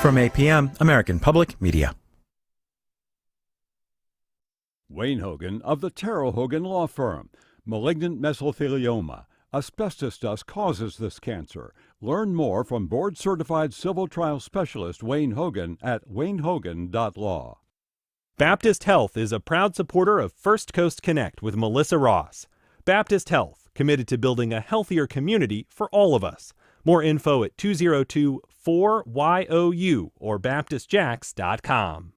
From APM, American Public Media. Wayne Hogan of the Terrell Hogan Law Firm. Malignant mesothelioma. Asbestos dust causes this cancer. Learn more from board-certified civil trial specialist Wayne Hogan at waynehogan.law. Baptist Health is a proud supporter of First Coast Connect with Melissa Ross. Baptist Health, committed to building a healthier community for all of us. More info at 202-4YOU or baptistjacks.com.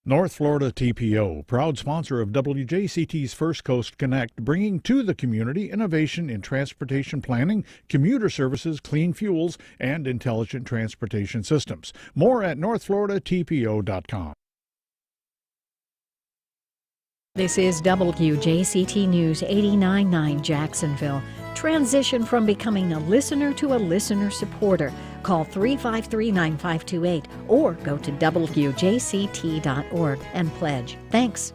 North Florida TPO, proud sponsor of WJCT's First Coast Connect, bringing to the community innovation in transportation planning, commuter services, clean fuels, and intelligent transportation systems. More at northfloridatpo.com. This is WJCT News 89.9 Jacksonville. Transition from becoming a listener to a listener supporter. Call 353-9528 or go to WJCT.org and pledge. Thanks.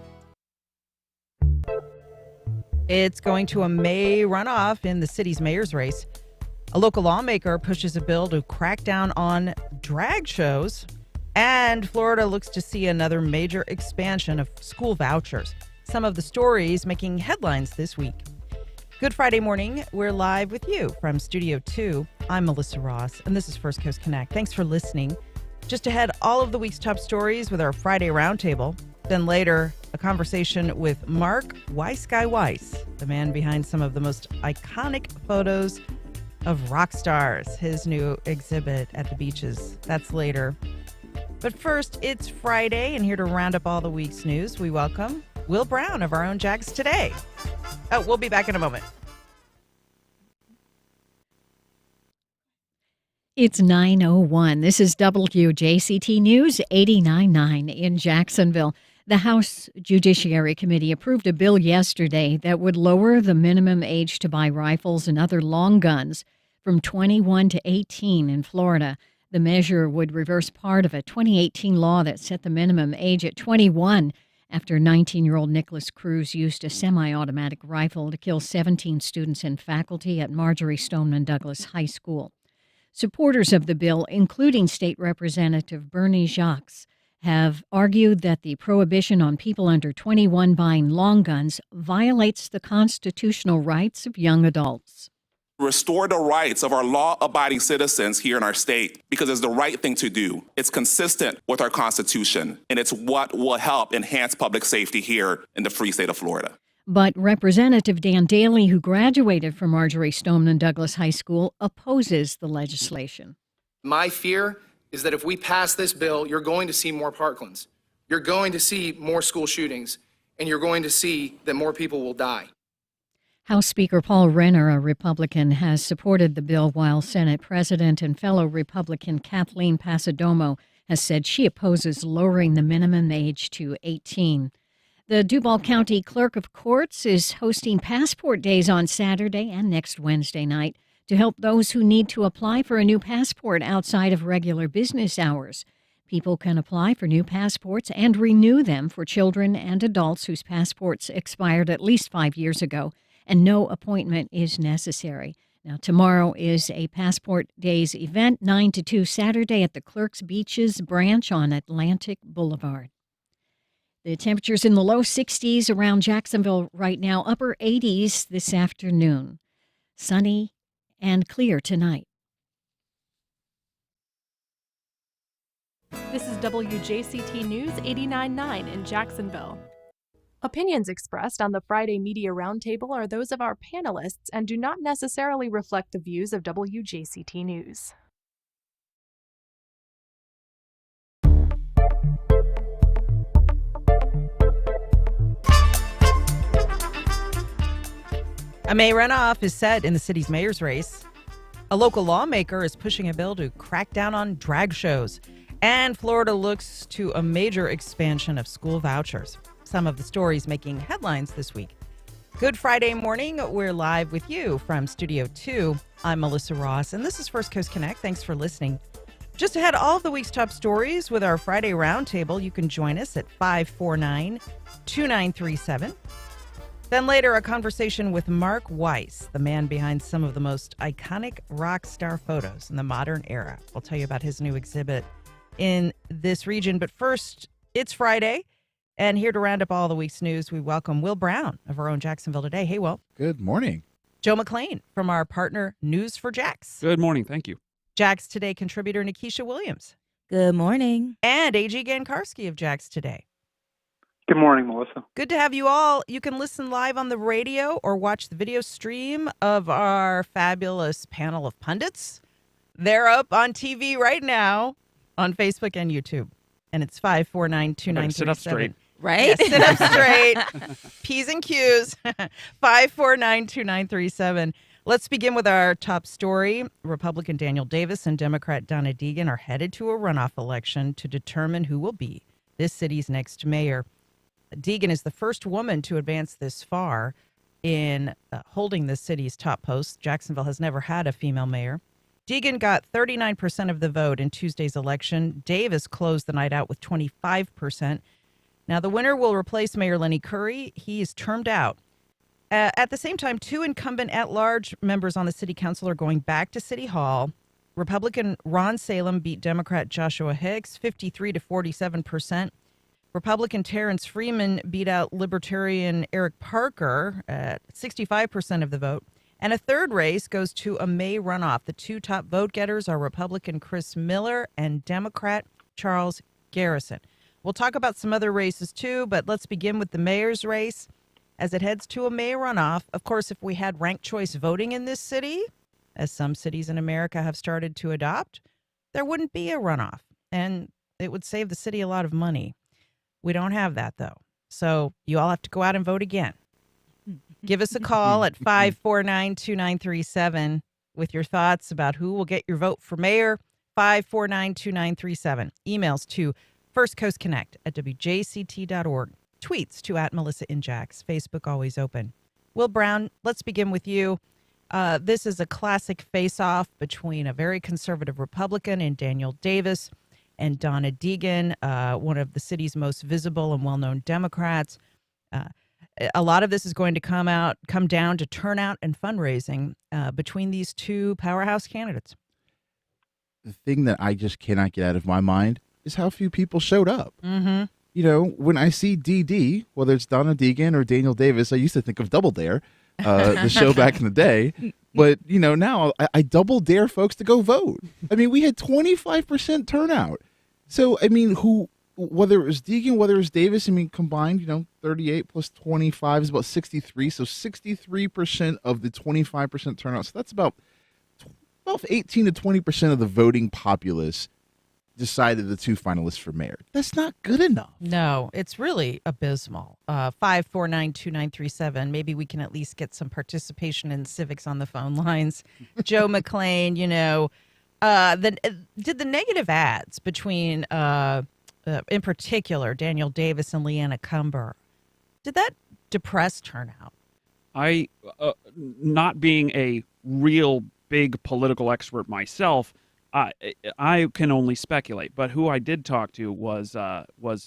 It's going to a May runoff in the city's mayor's race. A local lawmaker pushes a bill to crack down on drag shows. And Florida looks to see another major expansion of school vouchers. Some of the stories making headlines this week. Good Friday morning. We're live with you from Studio 2. I'm Melissa Ross, and this is First Coast Connect. Thanks for listening. Just ahead, all of the week's top stories with our Friday Roundtable. Then later, a conversation with Mark Weiss, the man behind some of the most iconic photos of rock stars, his new exhibit at the beaches. That's later. But first, it's Friday, and here to round up all the week's news, we welcome Will Brown of our own Jags Today. Oh, we'll be back in a moment. It's 9:01. This is WJCT News 89.9 in Jacksonville. The House Judiciary Committee approved a bill yesterday that would lower the minimum age to buy rifles and other long guns from 21 to 18 in Florida. The measure would reverse part of a 2018 law that set the minimum age at 21 after 19-year-old Nicholas Cruz used a semi-automatic rifle to kill 17 students and faculty at Marjorie Stoneman Douglas High School. Supporters of the bill, including State Representative Bernie Jacques, have argued that the prohibition on people under 21 buying long guns violates the constitutional rights of young adults. Restore the rights of our law-abiding citizens here in our state because it's the right thing to do. It's consistent with our Constitution, and it's what will help enhance public safety here in the free state of Florida. But Representative Dan Daly, who graduated from Marjorie Stoneman Douglas High School, opposes the legislation. My fear is that if we pass this bill, you're going to see more Parklands. You're going to see more school shootings, and you're going to see that more people will die. House Speaker Paul Renner, a Republican, has supported the bill, while Senate President and fellow Republican Kathleen Pasadomo has said she opposes lowering the minimum age to 18. The Duval County Clerk of Courts is hosting Passport Days on Saturday and next Wednesday night to help those who need to apply for a new passport outside of regular business hours. People can apply for new passports and renew them for children and adults whose passports expired at least 5 years ago, and no appointment is necessary. Now, tomorrow is a Passport Days event, 9 to 2 Saturday at the Clerks Beaches branch on Atlantic Boulevard. The temperatures in the low 60s around Jacksonville right now, upper 80s this afternoon. Sunny and clear tonight. This is WJCT News 89.9 in Jacksonville. Opinions expressed on the Friday Media Roundtable are those of our panelists and do not necessarily reflect the views of WJCT News. A May runoff is set in the city's mayor's race. A local lawmaker is pushing a bill to crack down on drag shows. And Florida looks to a major expansion of school vouchers. Some of the stories making headlines this week. Good Friday morning. We're live with you from Studio 2. I'm Melissa Ross, and this is First Coast Connect. Thanks for listening. Just ahead, all of the week's top stories with our Friday Roundtable. You can join us at 549-2937. Then later, a conversation with Mark Weiss, the man behind some of the most iconic rock star photos in the modern era. We'll tell you about his new exhibit in this region. But first, it's Friday, and here to round up all the week's news, we welcome Will Brown of our own Jacksonville Today. Hey, Will. Good morning. Joe McLean from our partner News for Jax. Good morning. Thank you. Jax Today contributor Nikisha Williams. Good morning. And A.G. Gankarski of Jax Today. Good morning, Melissa. Good to have you all. You can listen live on the radio or watch the video stream of our fabulous panel of pundits. They're up on TV right now on Facebook and YouTube. And it's 549-2937. Sit up straight. Right? Yes, sit up straight. P's and Q's. 549-2937. Let's begin with our top story. Republican Daniel Davis and Democrat Donna Deegan are headed to a runoff election to determine who will be this city's next mayor. Deegan is the first woman to advance this far in holding the city's top post. Jacksonville has never had a female mayor. Deegan got 39% of the vote in Tuesday's election. Davis closed the night out with 25%. Now, the winner will replace Mayor Lenny Curry. He is termed out. At the same time, two incumbent at-large members on the city council are going back to City Hall. Republican Ron Salem beat Democrat Joshua Hicks 53 to 47%. Republican Terrence Freeman beat out Libertarian Eric Parker at 65% of the vote. And a third race goes to a May runoff. The two top vote getters are Republican Chris Miller and Democrat Charles Garrison. We'll talk about some other races too, but let's begin with the mayor's race as it heads to a May runoff. Of course, if we had ranked choice voting in this city, as some cities in America have started to adopt, there wouldn't be a runoff, and it would save the city a lot of money. We don't have that, though. So you all have to go out and vote again. Give us a call at 549-2937 with your thoughts about who will get your vote for mayor, 549-2937. Emails to firstcoastconnect@wjct.org. Tweets to @MelissaInJax. Facebook always open. Will Brown, let's begin with you. This is a classic face-off between a very conservative Republican and Daniel Davis and Donna Deegan, one of the city's most visible and well-known Democrats. A lot of this is going to come down to turnout and fundraising between these two powerhouse candidates. The thing that I just cannot get out of my mind is how few people showed up. Mm-hmm. You know, when I see DD, whether it's Donna Deegan or Daniel Davis, I used to think of Double Dare, the show back in the day. But, you know, now I double dare folks to go vote. I mean, we had 25% turnout. So, I mean, whether it was Deegan, whether it was Davis, I mean, combined, you know, 38 plus 25 is about 63. So 63% of the 25% turnout. So that's about 18 to 20% of the voting populace decided the two finalists for mayor. That's not good enough. No, it's really abysmal. 549-2937. Maybe we can at least get some participation in civics on the phone lines. Joe McLean, you know, did the negative ads between, in particular, Daniel Davis and Leanna Cumber, did that depress turnout? I, not being a real big political expert myself, I can only speculate. But who I did talk to was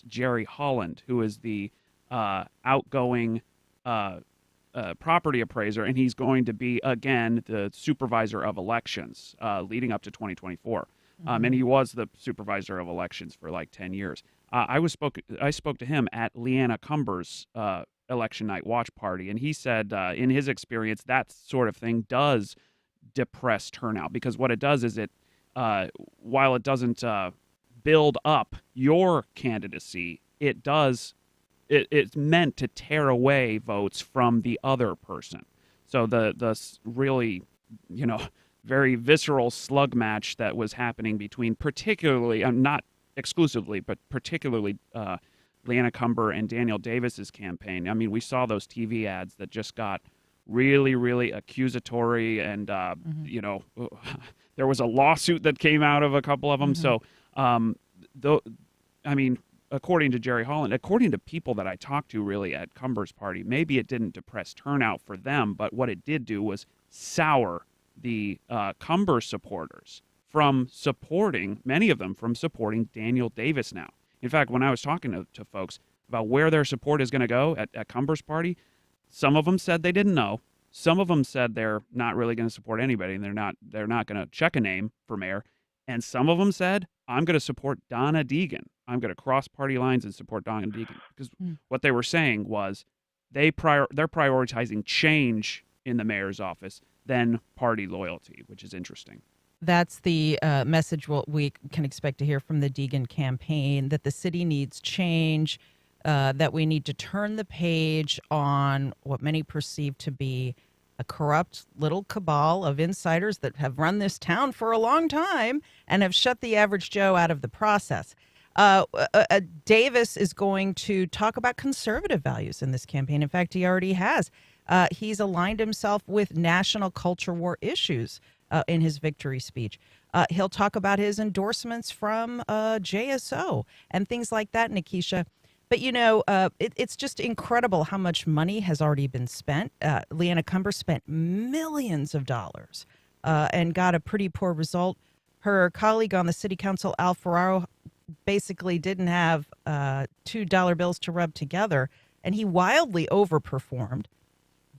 Jerry Holland, who is the outgoing property appraiser, and he's going to be, again, the supervisor of elections leading up to 2024. And he was the supervisor of elections for like 10 years. I spoke to him at Leanna Cumber's election night watch party, and he said in his experience that sort of thing does depress turnout, because what it does is it while it doesn't build up your candidacy, it's meant to tear away votes from the other person. So the really, you know, very visceral slug match that was happening between particularly, not exclusively, but particularly Leanna Cumber and Daniel Davis's campaign. I mean, we saw those TV ads that just got really, really accusatory, and you know, there was a lawsuit that came out of a couple of them. So, I mean, according to Jerry Holland, according to people that I talked to really at Cumber's party, maybe it didn't depress turnout for them, but what it did do was sour the Cumber supporters from supporting, many of them from supporting Daniel Davis now. In fact, when I was talking to folks about where their support is going to go at Cumber's party, some of them said they didn't know. Some of them said they're not really going to support anybody, and they're not going to check a name for mayor. And some of them said I'm going to support Donna Deegan. I'm going to cross party lines and support Donna Deegan because what they were saying was they're prioritizing change in the mayor's office than party loyalty, which is interesting. That's the message we can expect to hear from the Deegan campaign, that the city needs change, that we need to turn the page on what many perceive to be a corrupt little cabal of insiders that have run this town for a long time and have shut the average Joe out of the process. Davis is going to talk about conservative values in this campaign. In fact, he already has. He's aligned himself with national culture war issues in his victory speech. He'll talk about his endorsements from JSO and things like that, Nikisha. But, it's just incredible how much money has already been spent. Leanna Cumber spent millions of dollars and got a pretty poor result. Her colleague on the city council, Al Ferraro, basically didn't have $2 bills to rub together, and he wildly overperformed.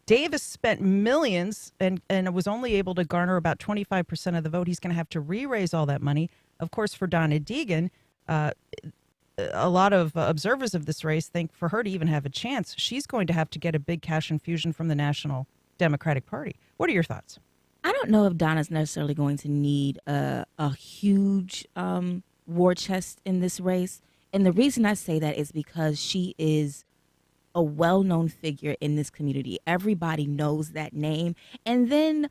Davis spent millions and was only able to garner about 25% of the vote. He's going to have to re-raise all that money. Of course, for Donna Deegan, a lot of observers of this race think for her to even have a chance, she's going to have to get a big cash infusion from the National Democratic Party. What are your thoughts? I don't know if Donna's necessarily going to need a huge war chest in this race. And the reason I say that is because she is a well-known figure in this community. Everybody knows that name. And then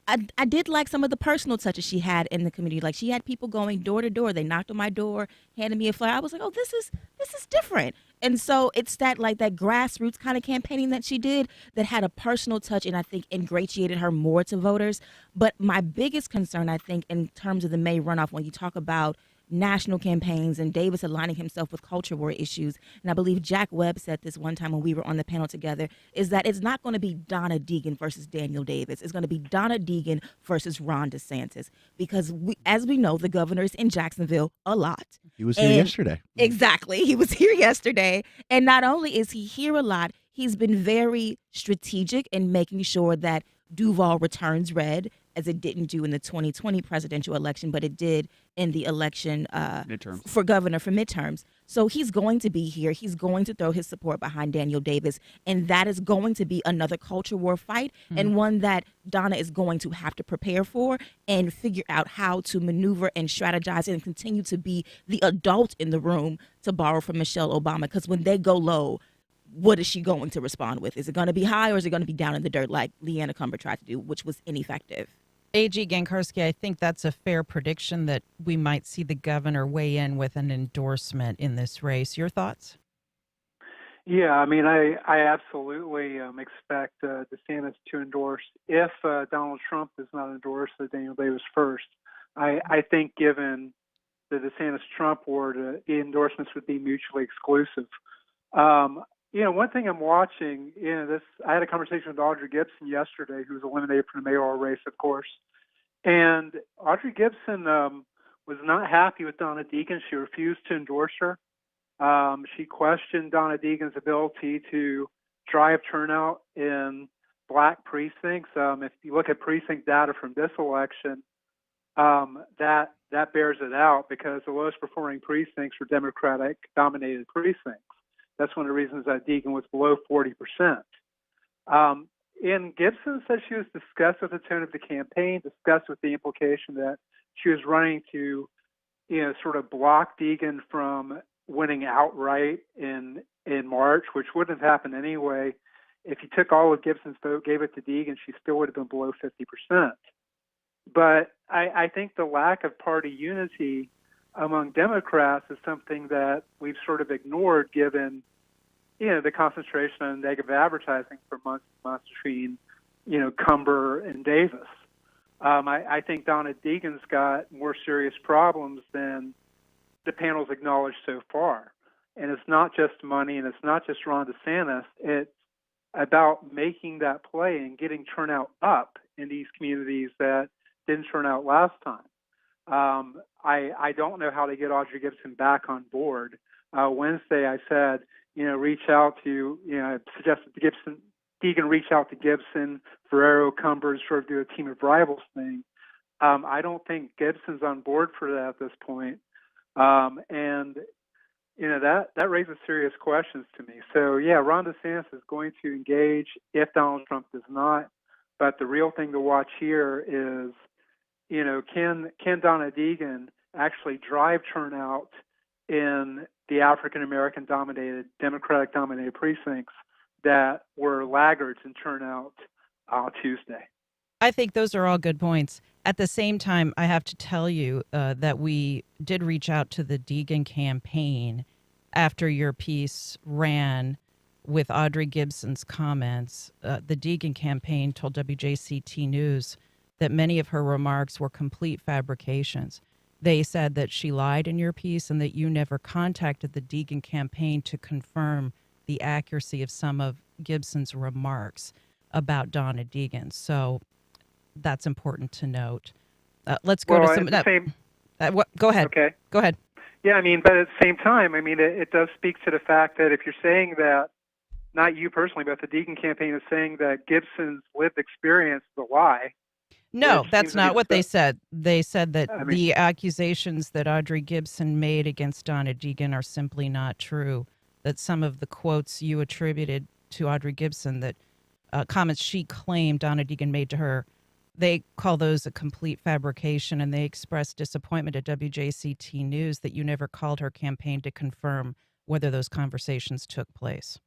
I did like some of the personal touches she had in the community. Like, she had people going door to door. They knocked on my door, handed me a flyer. I was like, oh, this is different. And so it's that grassroots kind of campaigning that she did that had a personal touch and I think ingratiated her more to voters. But my biggest concern, I think, in terms of the May runoff, when you talk about national campaigns and Davis aligning himself with culture war issues, and I believe Jack Webb said this one time when we were on the panel together, is that it's not going to be Donna Deegan versus Daniel Davis. It's going to be Donna Deegan versus Ron DeSantis, because as we know, the governor is in Jacksonville a lot. He was here yesterday. Exactly. He was here yesterday. And not only is he here a lot, he's been very strategic in making sure that Duval returns red, as it didn't do in the 2020 presidential election, but it did in the election for governor for midterms. So he's going to be here. He's going to throw his support behind Daniel Davis, and that is going to be another culture war fight, and one that Donna is going to have to prepare for and figure out how to maneuver and strategize and continue to be the adult in the room, to borrow from Michelle Obama, because when they go low, what is she going to respond with? Is it going to be high, or is it going to be down in the dirt like Leanna Cumber tried to do, which was ineffective? A.G. Gankarski, I think that's a fair prediction that we might see the governor weigh in with an endorsement in this race. Your thoughts? Yeah, I mean, I absolutely expect DeSantis to endorse. If Donald Trump does not endorse Daniel Davis first, I think given the DeSantis-Trump war, the endorsements would be mutually exclusive. One thing I'm watching, I had a conversation with Audrey Gibson yesterday, who was eliminated from the mayoral race, of course. And Audrey Gibson was not happy with Donna Deegan. She refused to endorse her. She questioned Donna Deegan's ability to drive turnout in black precincts. If you look at precinct data from this election, that bears it out, because the lowest performing precincts were Democratic-dominated precincts. That's one of the reasons that Deegan was below 40%. And Gibson said she was disgusted with the tone of the campaign, disgusted with the implication that she was running to, sort of block Deegan from winning outright in March, which wouldn't have happened anyway. If you took all of Gibson's vote, gave it to Deegan, she still would have been below 50%. But I think the lack of party unity among Democrats is something that we've sort of ignored, given, the concentration on negative advertising for months between, Cumber and Davis. I think Donna Deegan's got more serious problems than the panel's acknowledged so far. And it's not just money, and it's not just Ron DeSantis. It's about making that play and getting turnout up in these communities that didn't turn out last time. I don't know how to get Audrey Gibson back on board. Wednesday, I said, reach out to, I suggested to Deegan reach out to Gibson, Ferrero, Cumber, sort of do a team of rivals thing. I don't think Gibson's on board for that at this point. And that raises serious questions to me. So yeah, Ron DeSantis is going to engage if Donald Trump does not. But the real thing to watch here is, can Donna Deegan actually drive turnout in the African American dominated, Democratic dominated precincts that were laggards in turnout Tuesday? I think those are all good points. At the same time, I have to tell you that we did reach out to the Deegan campaign after your piece ran with Audrey Gibson's comments. The Deegan campaign told WJCT News that many of her remarks were complete fabrications. They said that she lied in your piece and that you never contacted the Deegan campaign to confirm the accuracy of some of Gibson's remarks about Donna Deegan. So that's important to note. Let's go to some. Go ahead. Okay. Go ahead. Yeah, but at the same time, it does speak to the fact that if you're saying that, not you personally, but the Deegan campaign is saying that Gibson's lived experience is a lie. No, that's not what they said. They said that the accusations that Audrey Gibson made against Donna Deegan are simply not true. That some of the quotes you attributed to Audrey Gibson, that comments she claimed Donna Deegan made to her, they call those a complete fabrication, and they expressed disappointment at WJCT News that you never called her campaign to confirm whether those conversations took place.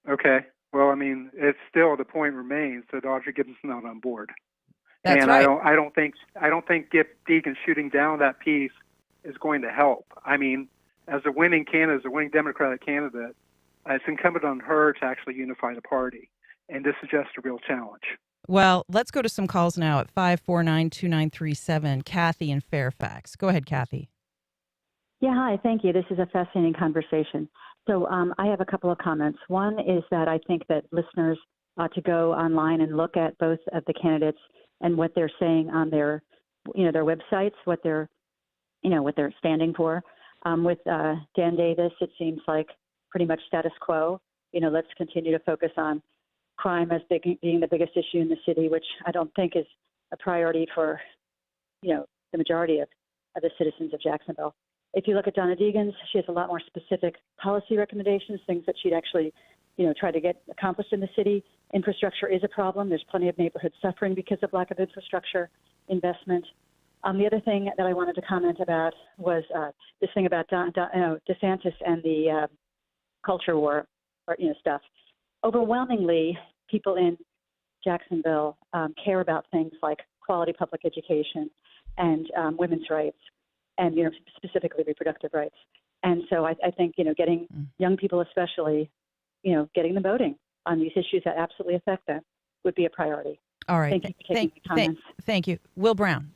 Okay. Well, it's still, the point remains that Audrey Gibson's not on board. That's and right. I don't think Deegan shooting down that piece is going to help. As a winning candidate, as a winning Democratic candidate, it's incumbent on her to actually unify the party. And this is just a real challenge. Well, let's go to some calls now at 549-2937. Kathy in Fairfax. Go ahead, Kathy. Yeah, hi. Thank you. This is a fascinating conversation. So I have a couple of comments. One is that I think that listeners ought to go online and look at both of the candidates and what they're saying on their websites, what they're standing for. With Dan Davis, it seems like pretty much status quo. Let's continue to focus on crime as being the biggest issue in the city, which I don't think is a priority for, the majority of the citizens of Jacksonville. If you look at Donna Deegan's, she has a lot more specific policy recommendations, things that she'd actually, try to get accomplished in the city. Infrastructure is a problem. There's plenty of neighborhoods suffering because of lack of infrastructure investment. The other thing that I wanted to comment about was this thing about DeSantis and the culture war, stuff. Overwhelmingly, people in Jacksonville care about things like quality public education and women's rights, and specifically reproductive rights. And so I think getting young people, especially, getting them voting on these issues that absolutely affect them would be a priority. All right. Thank you for taking the comments. Thank you, Will Brown.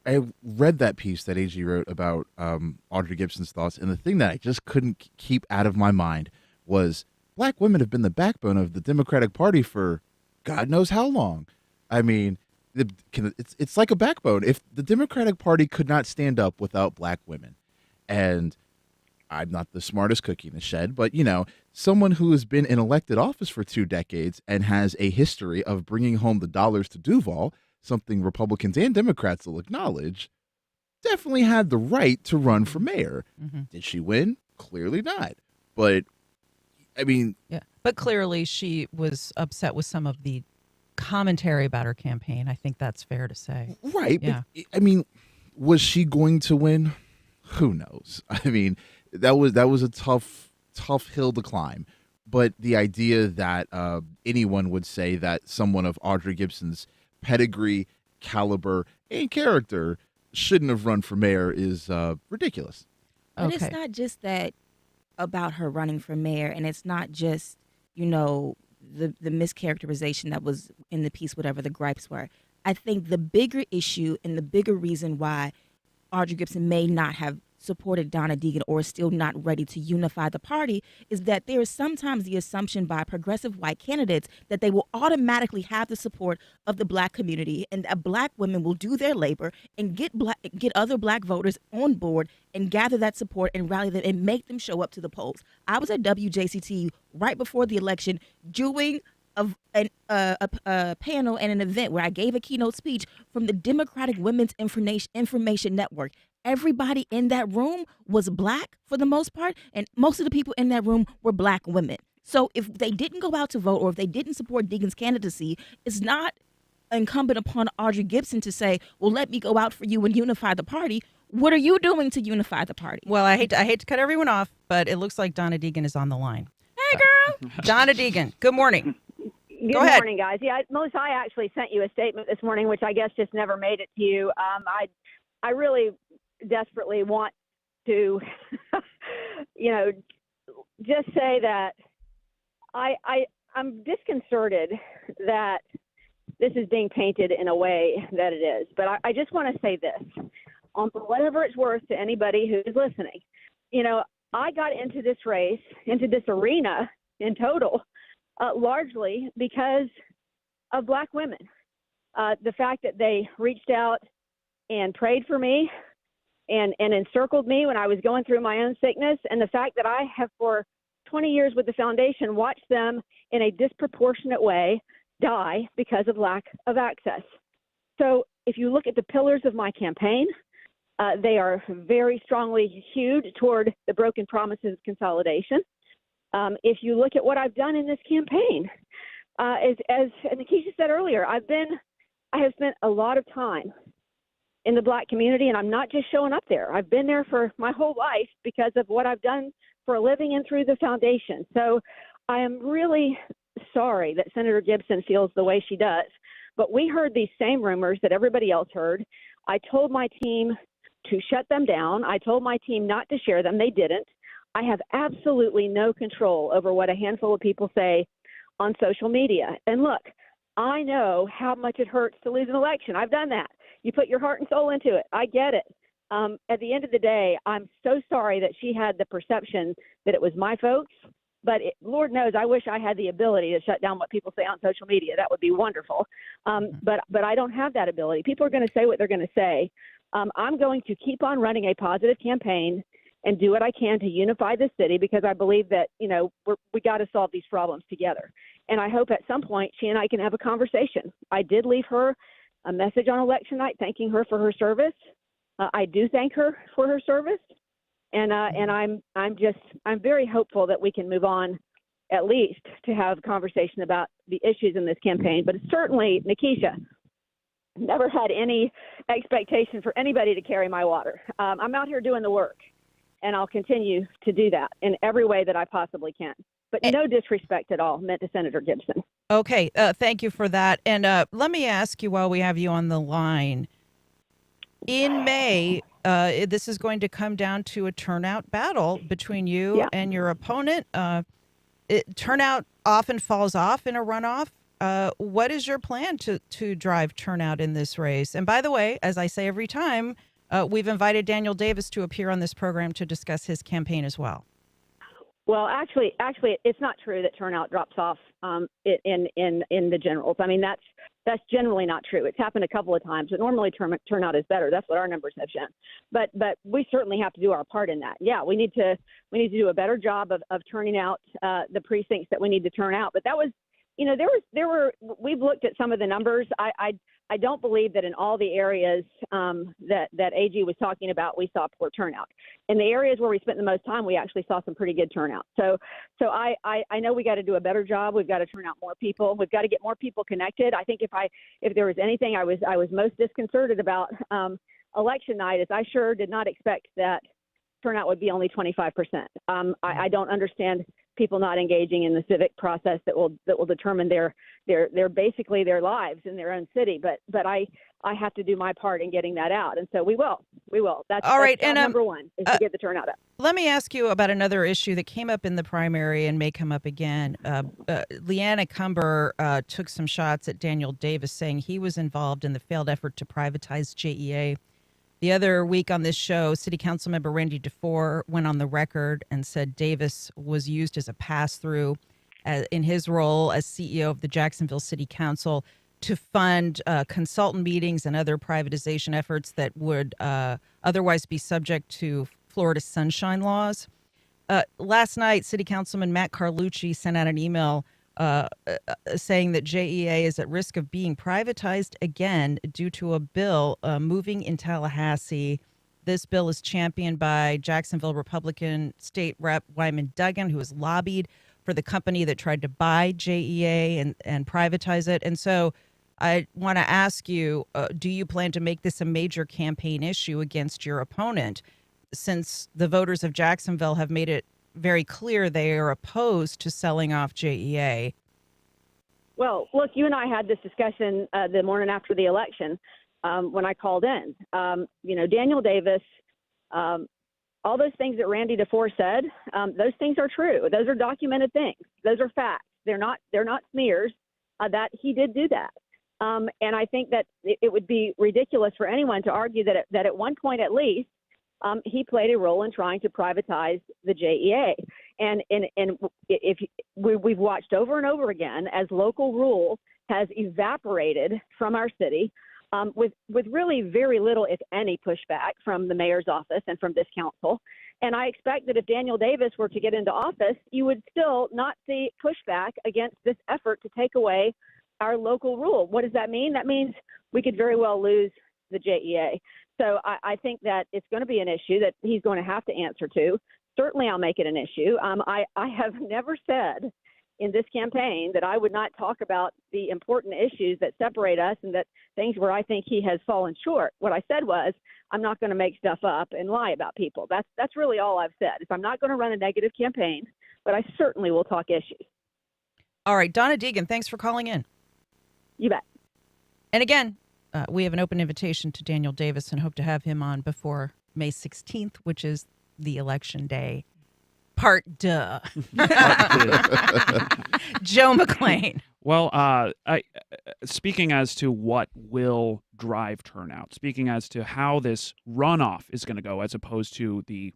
I read that piece that AG wrote about Audrey Gibson's thoughts, and the thing that I just couldn't keep out of my mind was Black women have been the backbone of the Democratic Party for God knows how long. It's like a backbone. If the Democratic Party could not stand up without Black women, and I'm not the smartest cookie in the shed, but someone who has been in elected office for 2 decades and has a history of bringing home the dollars to Duval, something Republicans and Democrats will acknowledge, definitely had the right to run for mayor. Mm-hmm. Did she win? Clearly not. But yeah. But clearly she was upset with some of the commentary about her campaign. I think that's fair to say. Right. Yeah. But, was she going to win? Who knows? That was a tough hill to climb. But the idea that anyone would say that someone of Audrey Gibson's pedigree, caliber, and character shouldn't have run for mayor is ridiculous. But it's not just that about her running for mayor, and it's not just, the mischaracterization that was in the piece, whatever the gripes were. I think the bigger issue and the bigger reason why Audrey Gibson may not have supported Donna Deegan or is still not ready to unify the party is that there is sometimes the assumption by progressive white candidates that they will automatically have the support of the Black community and that Black women will do their labor and get other Black voters on board and gather that support and rally them and make them show up to the polls. I was at WJCT right before the election doing a panel and an event where I gave a keynote speech from the Democratic Women's Information Network. everybody in that room was black for the most part, and most of the people in that room were black women. So if they didn't go out to vote or if they didn't support Deegan's candidacy, it's not incumbent upon Audrey Gibson to say, well, let me go out for you and unify the party. What are you doing to unify the party? Well, I hate to cut everyone off, but it looks like Donna Deegan is on the line. Hey, girl. Donna Deegan, good morning. Good morning, guys. Yeah, Melissa, I actually sent you a statement this morning, which I guess just never made it to you. I really desperately want to, just say that I'm disconcerted that this is being painted in a way that it is. But I just want to say this, for whatever it's worth to anybody who's listening. I got into this race, into this arena in total, largely because of black women. The fact that they reached out and prayed for me and encircled me when I was going through my own sickness, and the fact that I have for 20 years with the foundation watched them in a disproportionate way die because of lack of access. So if you look at the pillars of my campaign, they are very strongly hewed toward the broken promises of consolidation. If you look at what I've done in this campaign, as Nikisha said earlier, I have spent a lot of time in the black community, and I'm not just showing up there. I've been there for my whole life because of what I've done for a living and through the foundation. So I am really sorry that Senator Gibson feels the way she does. But we heard these same rumors that everybody else heard. I told my team to shut them down. I told my team not to share them. They didn't. I have absolutely no control over what a handful of people say on social media. And look, I know how much it hurts to lose an election. I've done that. You put your heart and soul into it. I get it. At the end of the day, I'm so sorry that she had the perception that it was my folks. But Lord knows, I wish I had the ability to shut down what people say on social media. That would be wonderful. But I don't have that ability. People are going to say what they're going to say. I'm going to keep on running a positive campaign and do what I can to unify the city, because I believe that, we got to solve these problems together. And I hope at some point she and I can have a conversation. I did leave her a message on election night thanking her for her service. I do thank her for her service. And I'm very hopeful that we can move on, at least to have a conversation about the issues in this campaign. But certainly, Nikisha, never had any expectation for anybody to carry my water. I'm out here doing the work, and I'll continue to do that in every way that I possibly can. But no disrespect at all meant to Senator Gibson. Okay, thank you for that. And let me ask you, while we have you on the line, in May, this is going to come down to a turnout battle between you and your opponent. Turnout often falls off in a runoff. What is your plan to drive turnout in this race? And by the way, as I say every time, we've invited Daniel Davis to appear on this program to discuss his campaign as well. Well, actually, it's not true that turnout drops off in the generals. I mean, that's generally not true. It's happened a couple of times, but normally turnout is better. That's what our numbers have shown. But we certainly have to do our part in that. Yeah, we need to do a better job of turning out the precincts that we need to turn out. But that was, we've looked at some of the numbers. I don't believe that in all the areas that AG was talking about, we saw poor turnout. In the areas where we spent the most time, we actually saw some pretty good turnout. So I know we got to do a better job. We've got to turn out more people. We've got to get more people connected. I think if there was anything I was most disconcerted about election night, is I sure did not expect that turnout would be only 25%. I don't understand people not engaging in the civic process that will determine their basically their lives in their own city. But I have to do my part in getting that out, and so we will. That's all right. That's and number one is to get the turnout up. Let me ask you about another issue that came up in the primary and may come up again. Leanna Cumber took some shots at Daniel Davis, saying he was involved in the failed effort to privatize JEA. The other week on this show, City Council member Randy DeFore went on the record and said Davis was used as a pass-through in his role as CEO of the Jacksonville City Council to fund consultant meetings and other privatization efforts that would otherwise be subject to Florida sunshine laws. Last night, City Councilman Matt Carlucci sent out an email saying that JEA is at risk of being privatized again due to a bill moving in Tallahassee This bill is championed by Jacksonville Republican State Rep Wyman Duggan, who has lobbied for the company that tried to buy JEA and privatize it. And so I want to ask you, do you plan to make this a major campaign issue against your opponent, since the voters of Jacksonville have made it very clear they are opposed to selling off JEA? Well, look, you and I had this discussion the morning after the election when I called in. Daniel Davis, all those things that Randy DeFore said, those things are true. Those are documented things. Those are facts. They're not smears. That he did do that. And I think that it would be ridiculous for anyone to argue that at one point at least he played a role in trying to privatize the JEA. And if we've watched over and over again as local rule has evaporated from our city, with really very little, if any, pushback from the mayor's office and from this council. And I expect that if Daniel Davis were to get into office, you would still not see pushback against this effort to take away our local rule. What does that mean? That means we could very well lose the JEA. So I think that it's going to be an issue that he's going to have to answer to. Certainly I'll make it an issue. I have never said in this campaign that I would not talk about the important issues that separate us and that things where I think he has fallen short. What I said was, I'm not going to make stuff up and lie about people. That's really all I've said. If I'm not going to run a negative campaign, but I certainly will talk issues. All right, Donna Deegan, thanks for calling in. You bet. And again, we have an open invitation to Daniel Davis and hope to have him on before May 16th, which is the election day. Part duh. Joe McClain. Well, speaking as to what will drive turnout, speaking as to how this runoff is going to go, as opposed to the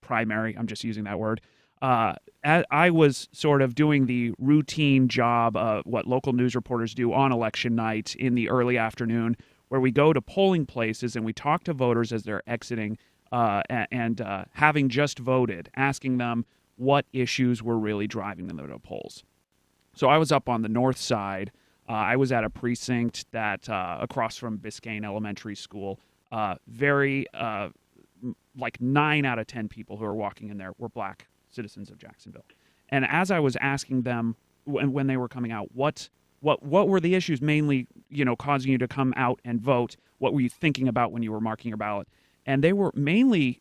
primary, I'm just using that word. I was sort of doing the routine job of what local news reporters do on election night in the early afternoon, where we go to polling places and we talk to voters as they're exiting and having just voted, asking them what issues were really driving them to the polls. So I was up on the north side. I was at a precinct that across from Biscayne Elementary School. Like 9 out of 10 people who are walking in there were black citizens of Jacksonville. And as I was asking them when they were coming out, what were the issues mainly, causing you to come out and vote? What were you thinking about when you were marking your ballot? And they were mainly,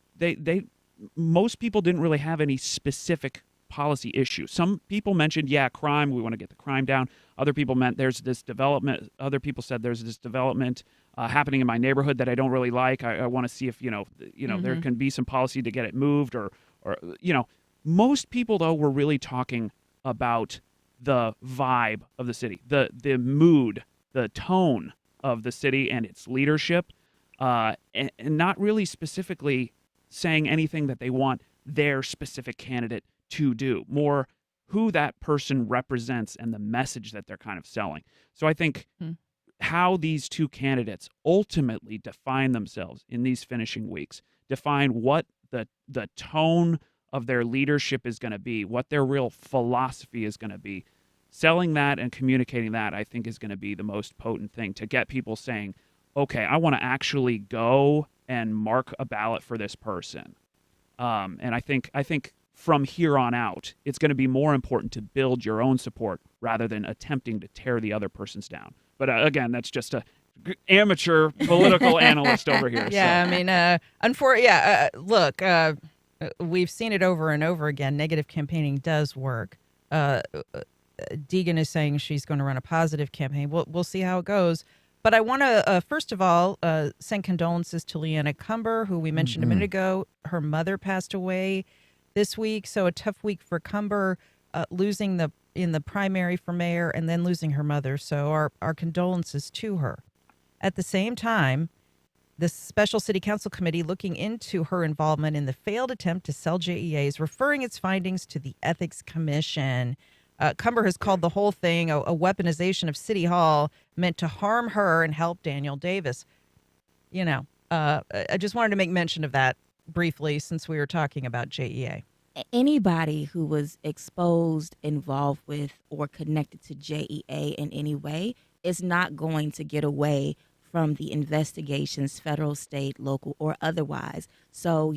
most people didn't really have any specific policy issues. Some people mentioned, crime, we want to get the crime down. Other people meant there's this development. Other people said there's this development happening in my neighborhood that I don't really like. I want to see if, there can be some policy to get it moved or. Most people, though, were really talking about the vibe of the city, the mood, the tone of the city and its leadership, and not really specifically saying anything that they want their specific candidate to do, more who that person represents and the message that they're kind of selling. So I think how these two candidates ultimately define themselves in these finishing weeks, define what the tone of their leadership is going to be, what their real philosophy is going to be. Selling that and communicating that, I think, is going to be the most potent thing to get people saying, okay, I want to actually go and mark a ballot for this person. And I think from here on out, it's going to be more important to build your own support rather than attempting to tear the other person's down. But again, that's just a amateur political analyst over here. Yeah, so. I mean, look, we've seen it over and over again. Negative campaigning does work. Deegan is saying she's going to run a positive campaign. We'll see how it goes. But I want to, first of all, send condolences to Leanna Cumber, who we mentioned a minute ago. Her mother passed away this week, so a tough week for Cumber, losing in the primary for mayor and then losing her mother. So our condolences to her. At the same time, the special city council committee looking into her involvement in the failed attempt to sell JEA is referring its findings to the Ethics Commission. Cumber has called the whole thing a weaponization of City Hall meant to harm her and help Daniel Davis. I just wanted to make mention of that briefly since we were talking about JEA. Anybody who was exposed, involved with, or connected to JEA in any way is not going to get away from the investigations, federal, state, local, or otherwise. So,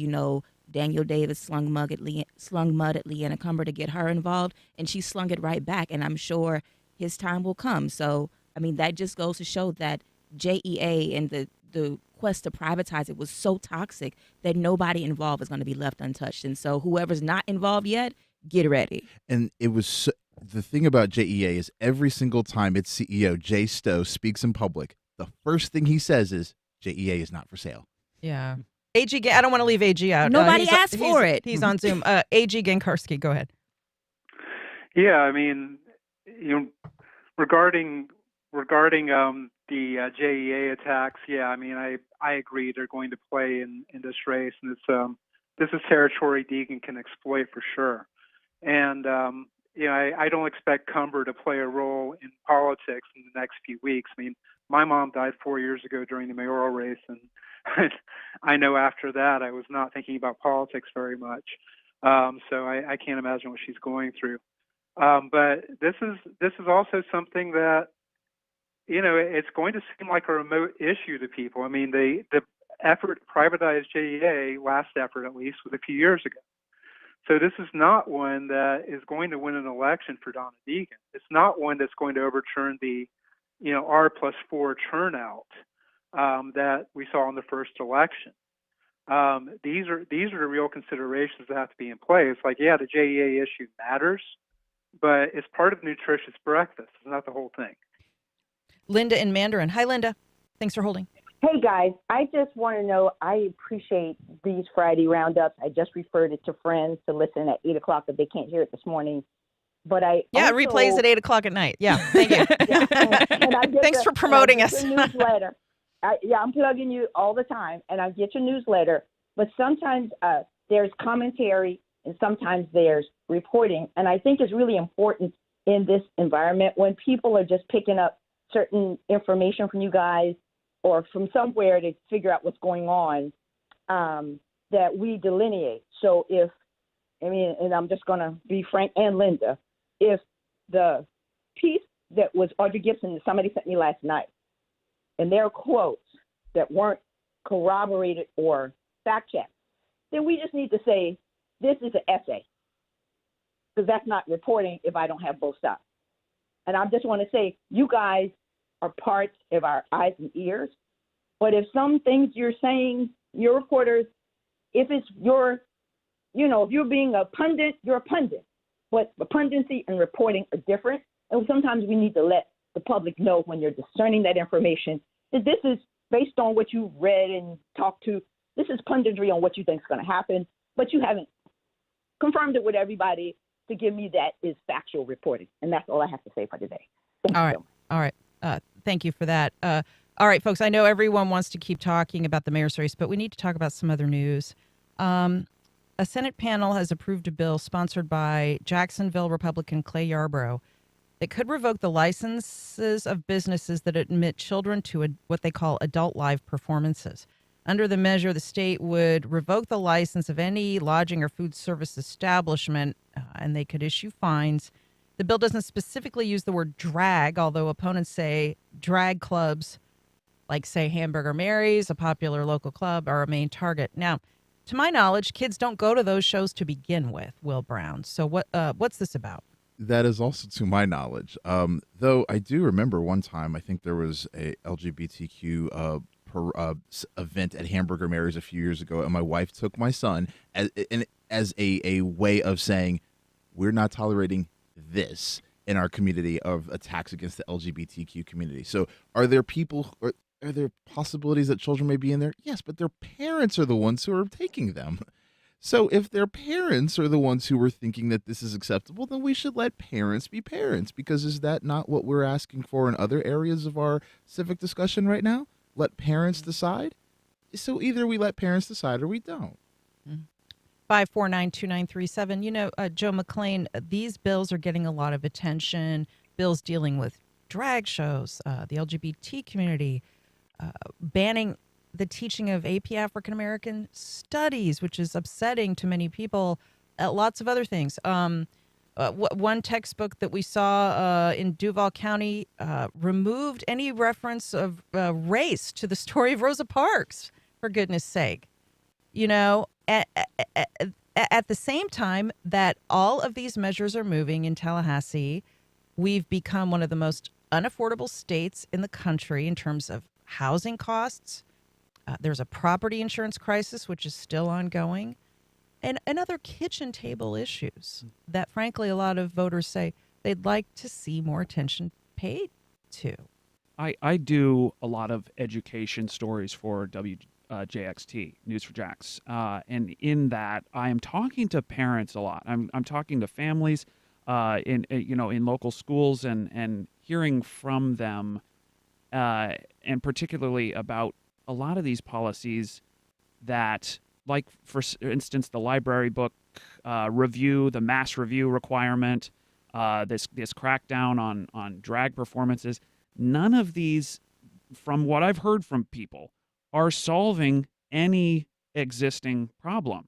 Daniel Davis slung mud at Leanna Cumber to get her involved, and she slung it right back. And I'm sure his time will come. So, that just goes to show that JEA and the quest to privatize it was so toxic that nobody involved is going to be left untouched. And so whoever's not involved yet, get ready. And it was the thing about JEA is every single time its CEO, Jay Stowe, speaks in public, the first thing he says is JEA is not for sale. Yeah. AG, I don't want to leave AG out. Nobody asked for it. He's on Zoom. AG Genkarski, go ahead. Yeah, regarding the JEA attacks, yeah, I agree they're going to play in this race, and this is territory Deegan can exploit for sure. And I don't expect Cumber to play a role in politics in the next few weeks. My mom died 4 years ago during the mayoral race, and I know after that I was not thinking about politics very much. So I can't imagine what she's going through. But this is also something that, it's going to seem like a remote issue to people. The effort to privatize JEA, last effort at least, was a few years ago. So this is not one that is going to win an election for Donna Deegan. It's not one that's going to overturn the, R+4 turnout that we saw in the first election. These are the real considerations that have to be in place. Like, yeah, the JEA issue matters, but it's part of nutritious breakfast. It's not the whole thing. Linda in Mandarin. Hi, Linda. Thanks for holding. Hey, guys. I just want to know, I appreciate these Friday roundups. I just referred it to friends to listen at 8 o'clock if they can't hear it this morning. But it replays at 8 o'clock at night. Yeah, thank you. Thanks for promoting us. Newsletter. I'm plugging you all the time, and I get your newsletter. But sometimes there's commentary, and sometimes there's reporting. And I think it's really important in this environment when people are just picking up certain information from you guys or from somewhere to figure out what's going on, that we delineate. So and I'm just going to be frank, and Linda, if the piece that was Audrey Gibson that somebody sent me last night, and there are quotes that weren't corroborated or fact-checked, then we just need to say, this is an essay, because that's not reporting if I don't have both sides. And I just want to say, you guys are parts of our eyes and ears. But if some things you're saying, your reporters, if it's if you're being a pundit, you're a pundit. But the pundency and reporting are different. And sometimes we need to let the public know when you're discerning that information that this is based on what you've read and talked to. This is punditry on what you think is going to happen, but you haven't confirmed it with everybody to give me that is factual reporting. And that's all I have to say for today. All right. Thank you for that. All right, folks, I know everyone wants to keep talking about the mayor's race, but we need to talk about some other news. A Senate panel has approved a bill sponsored by Jacksonville Republican Clay Yarborough that could revoke the licenses of businesses that admit children to what they call adult live performances. Under the measure, the state would revoke the license of any lodging or food service establishment, and they could issue fines. The bill doesn't specifically use the word drag, although opponents say drag clubs, like, say, Hamburger Mary's, a popular local club, are a main target. Now, to my knowledge, kids don't go to those shows to begin with, Will Brown. So what's this about? That is also to my knowledge. Though I do remember one time, I think there was a LGBTQ event at Hamburger Mary's a few years ago, and my wife took my son as a way of saying, we're not tolerating this in our community of attacks against the LGBTQ community. So are there possibilities that children may be in there? Yes, but their parents are the ones who are taking them. So if their parents are the ones who are thinking that this is acceptable, then we should let parents be parents, because is that not what we're asking for in other areas of our civic discussion right now? Let parents decide? So either we let parents decide or we don't. 5492937. Joe McClain, these bills are getting a lot of attention. Bills dealing with drag shows, the LGBT community, banning the teaching of AP African American studies, which is upsetting to many people, lots of other things. One textbook that we saw in Duval County removed any reference of race to the story of Rosa Parks, for goodness sake. You know, at the same time that all of these measures are moving in Tallahassee, we've become one of the most unaffordable states in the country in terms of housing costs. There's a property insurance crisis, which is still ongoing. And other kitchen table issues that, frankly, a lot of voters say they'd like to see more attention paid to. I do a lot of education stories for WJXT, News for Jacks, and in that I am talking to parents a lot. I'm talking to families in local schools and hearing from them, and particularly about a lot of these policies that, like, for instance, the library book review, the mass review requirement, this crackdown on drag performances. None of these, from what I've heard from people, are solving any existing problem.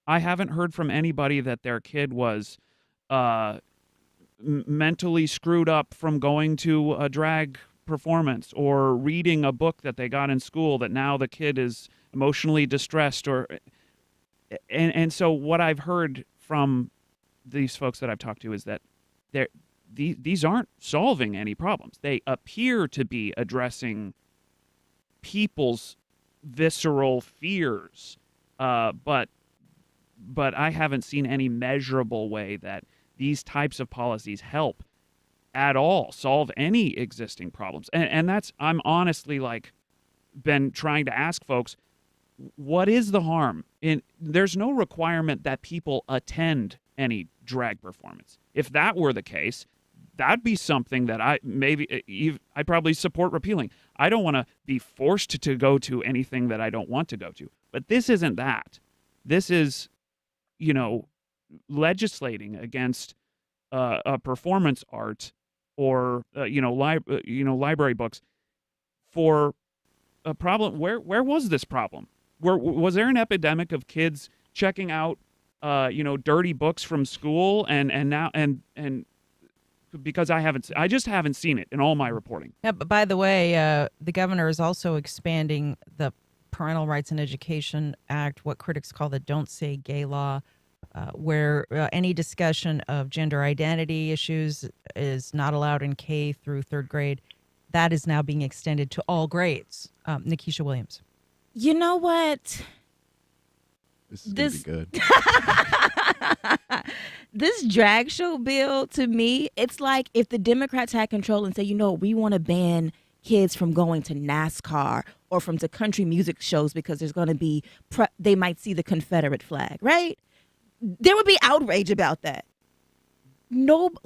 I haven't heard from anybody that their kid was mentally screwed up from going to a drag performance or reading a book that they got in school that now the kid is emotionally distressed, and so what I've heard from these folks that I've talked to is that these aren't solving any problems. They appear to be addressing people's visceral fears, but I haven't seen any measurable way that these types of policies help at all solve any existing problems. And that's, I'm honestly been trying to ask folks, what is the harm? There's no requirement that people attend any drag performance. If that were the case, that'd be something that I'd probably support repealing. I don't want to be forced to go to anything that I don't want to go to. But this isn't that. This is, legislating against a performance art or library books for a problem. Where was this problem? Was there an epidemic of kids checking out dirty books from school and now because I just haven't seen it in all my reporting. Yeah, but by the way, the governor is also expanding the Parental Rights in Education Act, what critics call the Don't Say Gay law, where any discussion of gender identity issues is not allowed in K through third grade. That is now being extended to all grades. Nikisha Williams. You know what? This is going to be good. This drag show bill, to me, it's like if the Democrats had control and say, we want to ban kids from going to NASCAR or from to country music shows because there's going to be, they might see the Confederate flag, right? There would be outrage about that.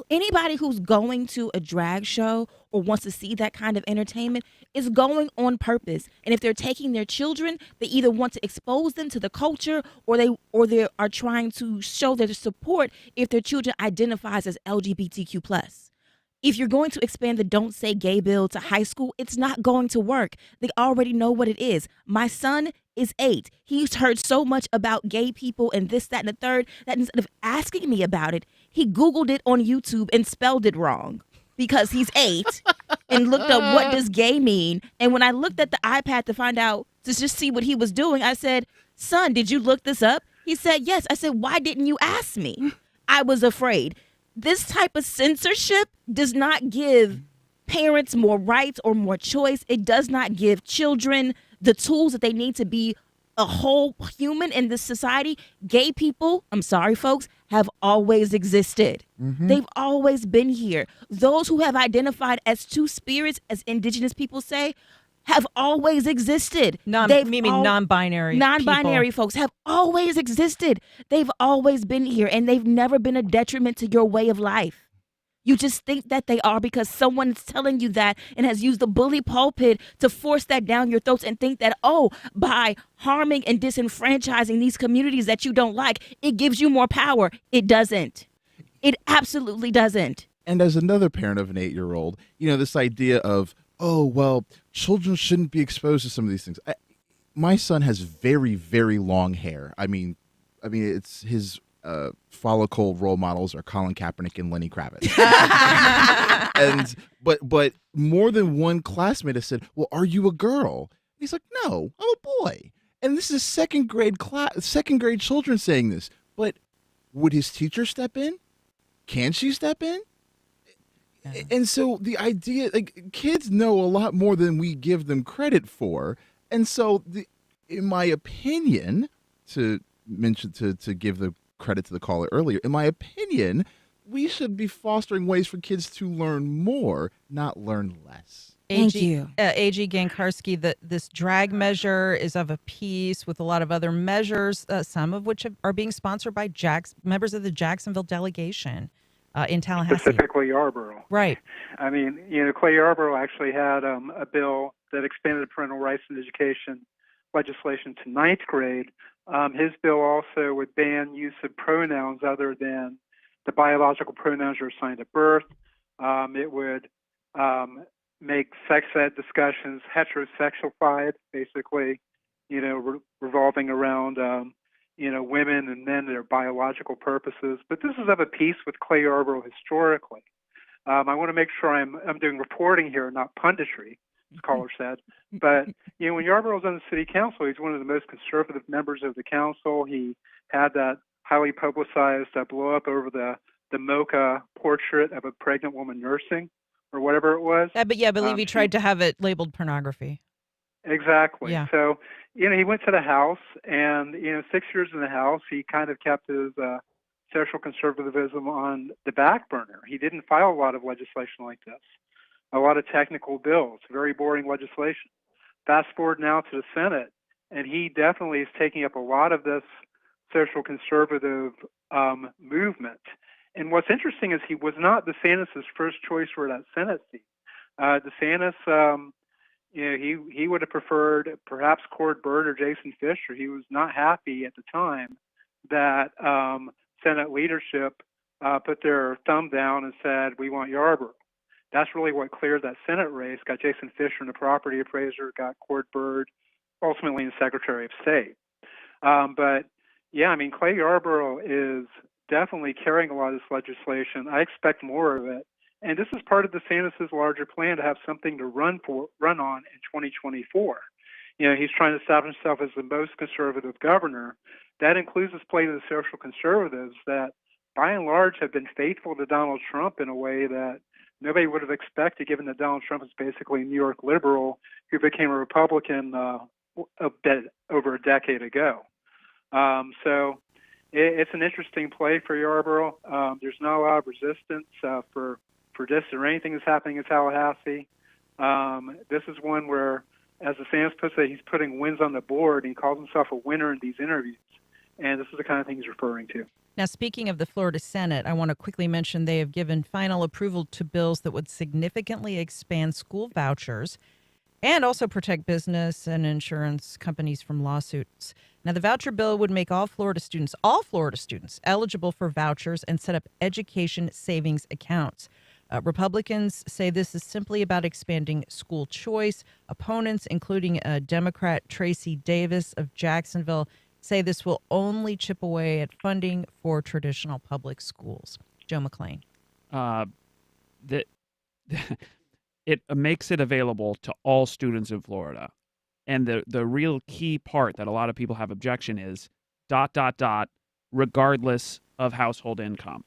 Anybody who's going to a drag show or wants to see that kind of entertainment is going on purpose. And if they're taking their children, they either want to expose them to the culture or they are trying to show their support if their children identifies as LGBTQ+. If you're going to expand the Don't Say Gay bill to high school, it's not going to work. They already know what it is. My son is 8. He's heard so much about gay people and this, that, and the third that instead of asking me about it, he Googled it on YouTube and spelled it wrong because he's 8 and looked up what does gay mean. And when I looked at the iPad to find out, to just see what he was doing, I said, son, did you look this up? He said, yes. I said, why didn't you ask me? I was afraid. This type of censorship does not give parents more rights or more choice. It does not give children the tools that they need to be a whole human in this society. Gay people, I'm sorry, folks, have always existed. Mm-hmm. They've always been here. Those who have identified as two spirits, as indigenous people say, have always existed. Non-binary. Non-binary folks have always existed. They've always been here, and they've never been a detriment to your way of life. You just think that they are because someone's telling you that and has used the bully pulpit to force that down your throats and think that, by harming and disenfranchising these communities that you don't like, it gives you more power. It doesn't. It absolutely doesn't. And as another parent of an 8-year-old, this idea of, children shouldn't be exposed to some of these things. My son has very, very long hair. I mean, it's his follicle role models are Colin Kaepernick and Lenny Kravitz. But more than one classmate has said, "Well, are you a girl?" And he's like, "No, I'm a boy." And this is second grade children saying this. But would his teacher step in? Can she step in? Yeah. And so the idea, like, kids know a lot more than we give them credit for. And so, in my opinion, to give the credit to the caller earlier, in my opinion, we should be fostering ways for kids to learn more, not learn less. Thank you. A.G. Gankarski, this drag measure is of a piece with a lot of other measures, some of which are being sponsored by members of the Jacksonville delegation in Tallahassee. Specifically Yarborough. Right. I mean, Clay Yarborough actually had a bill that expanded parental rights in education legislation to 9th grade. His bill also would ban use of pronouns other than the biological pronouns you're assigned at birth. It would make sex ed discussions heterosexualified, basically, revolving around, women and men, their biological purposes. But this is of a piece with Clay Yarborough historically. I want to make sure I'm doing reporting here, not punditry, as caller said. But, when Yarborough's on the city council, he's one of the most conservative members of the council. He had that highly publicized blow up over the Mocha portrait of a pregnant woman nursing, or whatever it was. I believe he tried to have it labeled pornography. Exactly. Yeah. So, he went to the House, and, 6 years in the House, he kind of kept his social conservatism on the back burner. He didn't file a lot of legislation like this, a lot of technical bills, very boring legislation. Fast forward now to the Senate, and he definitely is taking up a lot of this social conservative movement. And what's interesting is he was not DeSantis' first choice for that Senate seat. DeSantis, he would have preferred perhaps Cord Byrd or Jason Fisher. He was not happy at the time that Senate leadership put their thumb down and said, "We want Yarborough." That's really what cleared that Senate race, got Jason Fisher and the property appraiser, got Cord Byrd, ultimately the Secretary of State. Clay Yarborough is definitely carrying a lot of this legislation. I expect more of it. And this is part of DeSantis' larger plan to have something to run on in 2024. He's trying to establish himself as the most conservative governor. That includes his play to the social conservatives that, by and large, have been faithful to Donald Trump in a way that nobody would have expected, given that Donald Trump is basically a New York liberal who became a Republican a bit over a decade ago. So it's an interesting play for Yarborough. There's not a lot of resistance for this or anything that's happening in Tallahassee. This is one where, as DeSantis puts it, he's putting wins on the board, and he calls himself a winner in these interviews. And this is the kind of thing he's referring to. Now, speaking of the Florida Senate, I want to quickly mention they have given final approval to bills that would significantly expand school vouchers and also protect business and insurance companies from lawsuits. Now, the voucher bill would make all Florida students eligible for vouchers and set up education savings accounts. Republicans say this is simply about expanding school choice. Opponents, including Democrat Tracy Davis of Jacksonville, say this will only chip away at funding for traditional public schools. Joe McClain. It makes it available to all students in Florida. And the real key part that a lot of people have objection is ... regardless of household income.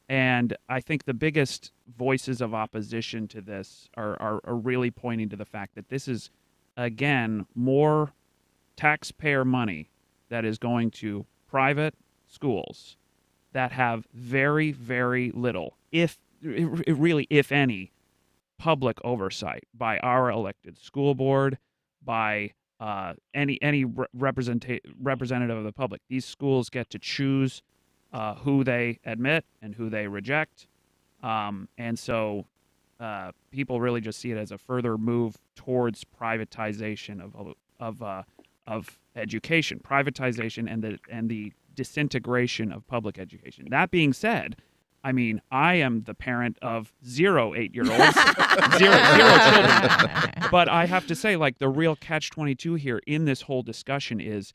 And I think the biggest voices of opposition to this are really pointing to the fact that this is, again, more taxpayer money that is going to private schools that have very, very little, if any, public oversight by our elected school board, by any representative of the public. These schools get to choose who they admit and who they reject, and so people really just see it as a further move towards privatization of education, privatization, and the disintegration of public education. That being said, I mean, I am the parent of 0 8-year-olds, zero children. But I have to say, like, the real catch-22 here in this whole discussion is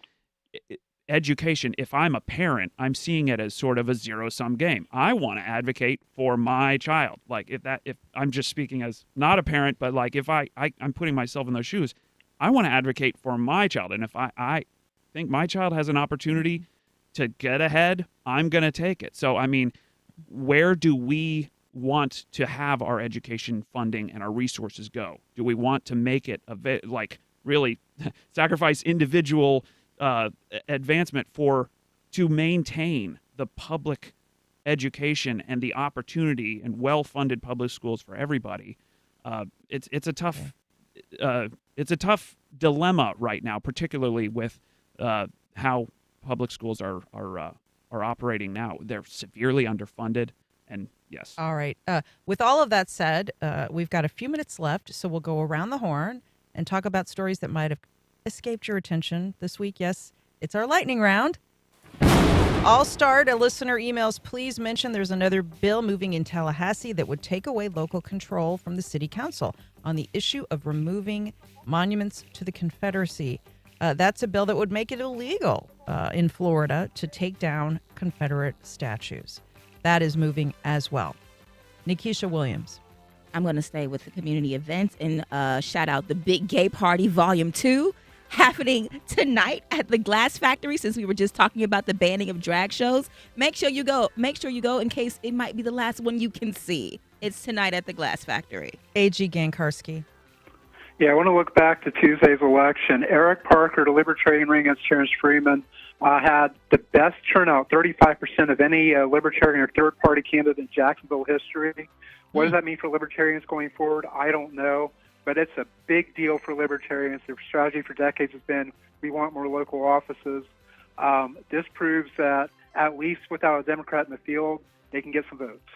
education, if I'm a parent, I'm seeing it as sort of a zero-sum game. I want to advocate for my child. Like if I'm just speaking as not a parent, but like if I'm putting myself in those shoes, I want to advocate for my child. And if I think my child has an opportunity to get ahead, I'm going to take it. So, I mean, where do we want to have our education funding and our resources go? Do we want to make it really sacrifice individual advancement to maintain the public education and the opportunity and well-funded public schools for everybody? It's a tough dilemma right now, particularly with how public schools are operating now. They're severely underfunded, and yes. All right. With all of that said, we've got a few minutes left, so we'll go around the horn and talk about stories that might have escaped your attention this week. Yes, it's our lightning round. I'll start. Listener emails, please mention there's another bill moving in Tallahassee that would take away local control from the city council on the issue of removing monuments to the Confederacy. That's a bill that would make it illegal in Florida to take down Confederate statues. That is moving as well. Nikisha Williams. I'm going to stay with the community events and shout out the Big Gay Party Volume 2 happening tonight at the Glass Factory. Since we were just talking about the banning of drag shows, make sure you go in case it might be the last one you can see. It's tonight at the Glass Factory. A.G. Gankarski. Yeah, I want to look back to Tuesday's election. Eric Parker, the Libertarian running against Terrence Freeman, had the best turnout, 35% of any Libertarian or third-party candidate in Jacksonville history. What does that mean for Libertarians going forward? I don't know, but it's a big deal for Libertarians. Their strategy for decades has been, we want more local offices. This proves that at least without a Democrat in the field, they can get some votes.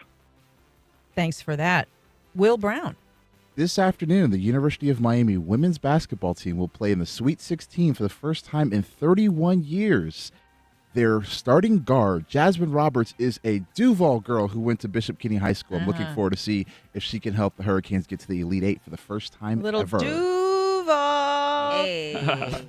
Thanks for that. Will Brown. This afternoon, the University of Miami women's basketball team will play in the Sweet 16 for the first time in 31 years. Their starting guard, Jasmine Roberts, is a Duval girl who went to Bishop Kenny High School. I'm looking forward to see if she can help the Hurricanes get to the Elite Eight for the first time ever. Duval. Hey.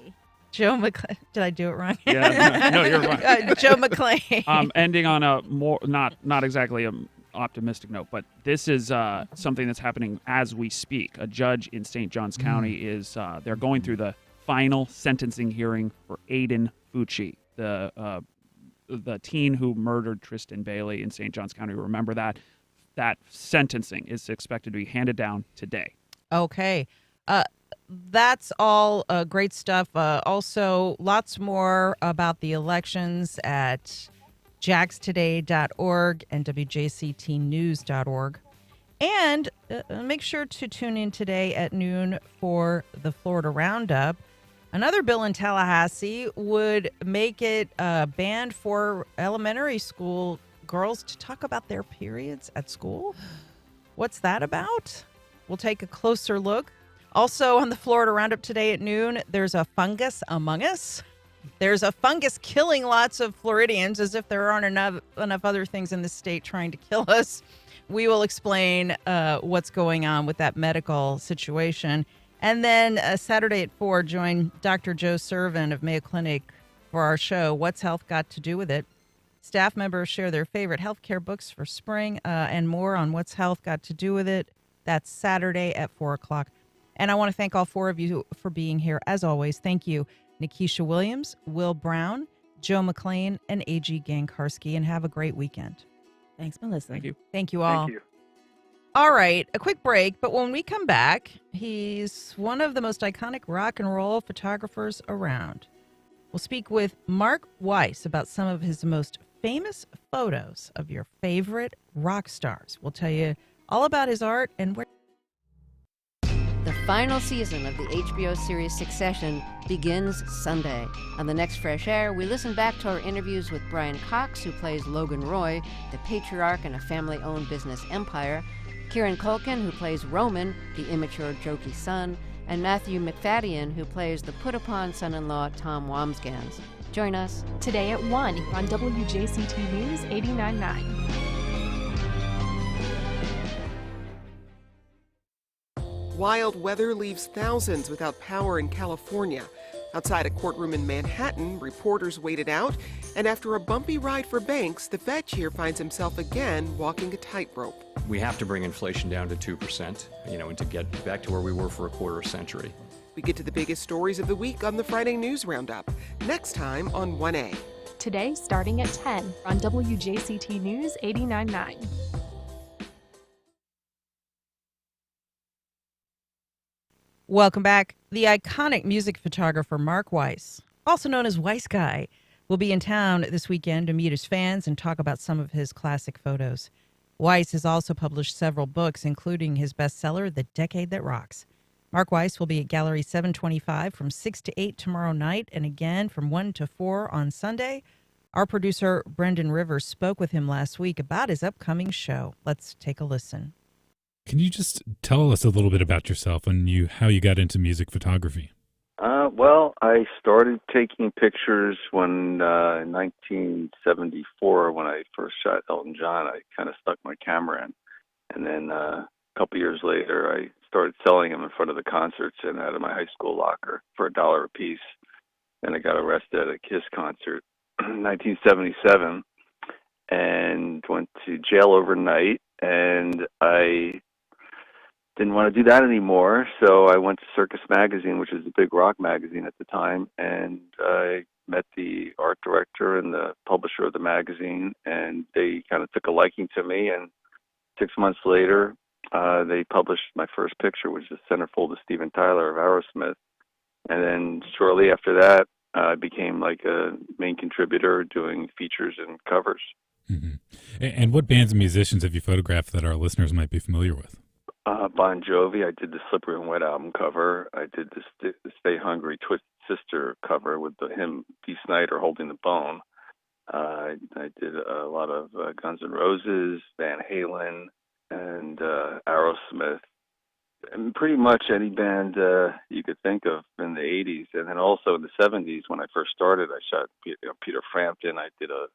Joe McClain. Did I do it wrong? Yeah, no, you're right. Joe McClain. Ending on a more not exactly an optimistic note, but this is something that's happening as we speak. A judge in St. Johns County is they're going through the final sentencing hearing for Aiden Fucci, the teen who murdered Tristan Bailey in St. Johns County. Remember that sentencing is expected to be handed down today. Okay. That's all great stuff. Also, lots more about the elections at jaxtoday.org and WJCTnews.org. And make sure to tune in today at noon for the Florida Roundup. Another bill in Tallahassee would make it banned for elementary school girls to talk about their periods at school. What's that about? We'll take a closer look. Also on the Florida Roundup today at noon, there's a fungus among us. There's a fungus killing lots of Floridians, as if there aren't enough other things in the state trying to kill us. We will explain what's going on with that medical situation. And then Saturday at 4, join Dr. Joe Servin of Mayo Clinic for our show, What's Health Got to Do with It? Staff members share their favorite healthcare books for spring and more on What's Health Got to Do with It. That's Saturday at 4 o'clock. And I want to thank all four of you for being here. As always, thank you, Nikisha Williams, Will Brown, Joe McClain, and A.G. Gankarski, and have a great weekend. Thanks, Melissa. Thank you. Thank you all. Thank you. All right, a quick break, but when we come back, he's one of the most iconic rock and roll photographers around. We'll speak with Mark Weiss about some of his most famous photos of your favorite rock stars. We'll tell you all about his art and where. The final season of the HBO series Succession begins Sunday. On the next Fresh Air, we listen back to our interviews with Brian Cox, who plays Logan Roy, the patriarch in a family-owned business empire, Kieran Culkin, who plays Roman, the immature, jokey son, and Matthew McFadden, who plays the put-upon son-in-law Tom Wamsgans. Join us today at 1 on WJCT News 89.9. Wild weather leaves thousands without power in California. Outside a courtroom in Manhattan, reporters waited out, and after a bumpy ride for Banks, the Fed chair finds himself again walking a tightrope. We have to bring inflation down to 2%, and to get back to where we were for a quarter century. We get to the biggest stories of the week on the Friday News Roundup, next time on 1A. Today, starting at 10 on WJCT News 89.9. Welcome back. The iconic music photographer Mark Weiss, also known as Weiss Guy, will be in town this weekend to meet his fans and talk about some of his classic photos. Weiss has also published several books, including his bestseller, The Decade That Rocks. Mark Weiss will be at Gallery 725 from 6 to 8 tomorrow night and again from 1 to 4 on Sunday. Our producer, Brendan Rivers, spoke with him last week about his upcoming show. Let's take a listen. Can you just tell us a little bit about yourself and how you got into music photography? Well, I started taking pictures in 1974 when I first shot Elton John. I kind of stuck my camera in. And then a couple years later, I started selling them in front of the concerts and out of my high school locker for $1 a piece. Then I got arrested at a Kiss concert in 1977 and went to jail overnight. And I didn't want to do that anymore, so I went to Circus Magazine, which was a big rock magazine at the time, and I met the art director and the publisher of the magazine, and they kind of took a liking to me, and 6 months later, they published my first picture, which is a centerfold of Steven Tyler of Aerosmith, and then shortly after that, I became like a main contributor doing features and covers. Mm-hmm. And what bands and musicians have you photographed that our listeners might be familiar with? Bon Jovi. I did the Slippery When Wet album cover. I did the Stay Hungry Twisted Sister cover with him, Dee Snider, holding the bone. I did a lot of Guns N' Roses, Van Halen, and Aerosmith, and pretty much any band you could think of in the 80s. And then also in the 70s, when I first started, I shot Peter Frampton. I did a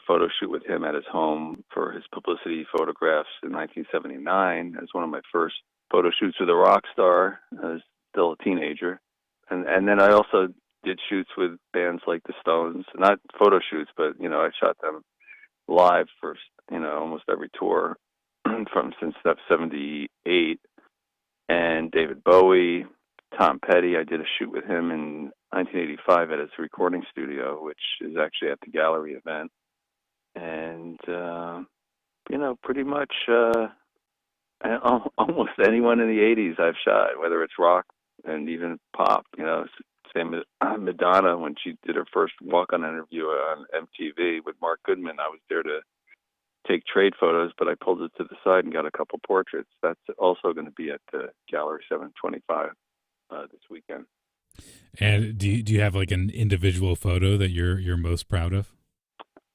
photo shoot with him at his home for his publicity photographs in 1979. As one of my first photo shoots with a rock star. I was still a teenager. And then I also did shoots with bands like the Stones. Not photo shoots, but, I shot them live for, almost every tour since 78. And David Bowie, Tom Petty, I did a shoot with him in 1985 at his recording studio, which is actually at the gallery event. And, pretty much almost anyone in the 80s I've shot, whether it's rock and even pop, same as Madonna when she did her first walk-on interview on MTV with Mark Goodman. I was there to take trade photos, but I pulled it to the side and got a couple portraits. That's also going to be at the Gallery 725 this weekend. And do you have like an individual photo that you're most proud of?